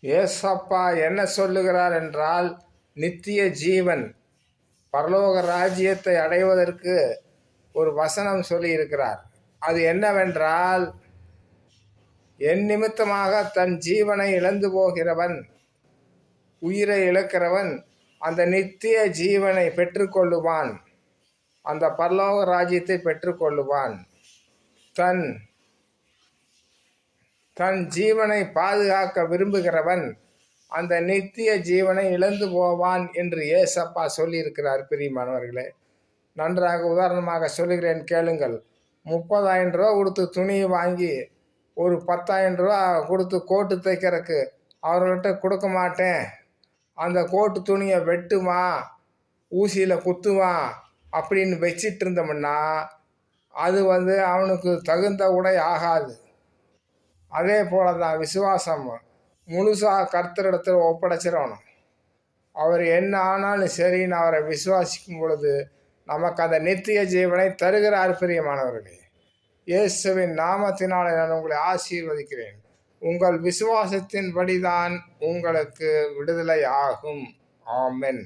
ஏசப்பா என்ன சொல்லுகிறார் என்றால், நித்திய ஜீவன், பரலோக ராஜ்யத்தை அடைவதற்கு ஒரு வசனம் சொல்லியிருக்கிறார். அது என்னவென்றால், என் நிமித்தமாக தன் ஜீவனை இழந்து போகிறவன், உயிரை இழக்கிறவன் அந்த நித்திய ஜீவனை பெற்றுக்கொள்ளுவான். அந்த பரலோக ராஜ்யத்தை பெற்றுக்கொள்ளுவான். தன் ஜீவனை பாதுகாக்க விரும்புகிறவன் அந்த நித்திய ஜீவனை இழந்து போவான் என்று ஏசப்பா சொல்லியிருக்கிறார். பிரியமானவர்களே, நன்றாக உதாரணமாக சொல்லுகிறேன், கேளுங்கள். 30,000 ரூபா கொடுத்து துணி வாங்கி ஒரு 10,000 ரூபா கொடுத்து கோட்டு தைக்கிறதுக்கு அவர்கிட்ட கொடுக்க மாட்டேன், அந்த கோட்டு துணியை வெட்டுவான், ஊசியில் குத்துவான் அப்படின்னு வச்சிட்டு இருந்தோம்னா அது அவனுக்கு தகுந்த உடை ஆகாது. அதே போல தான் விசுவாசம் முழுசாக கர்த்தரிடத்தில் ஒப்படைச்சிடணும். அவர் என்ன ஆனாலும் சரின்னு அவரை விசுவாசிக்கும் பொழுது நமக்கு அந்த நித்திய ஜீவனை தருகிறார். பிரியமானவர்களே, இயேசுவின் நாமத்தினால் நான் உங்களை ஆசீர்வதிக்கிறேன். உங்கள் விசுவாசத்தின்படிதான் உங்களுக்கு விடுதலை ஆகும். ஆமென்.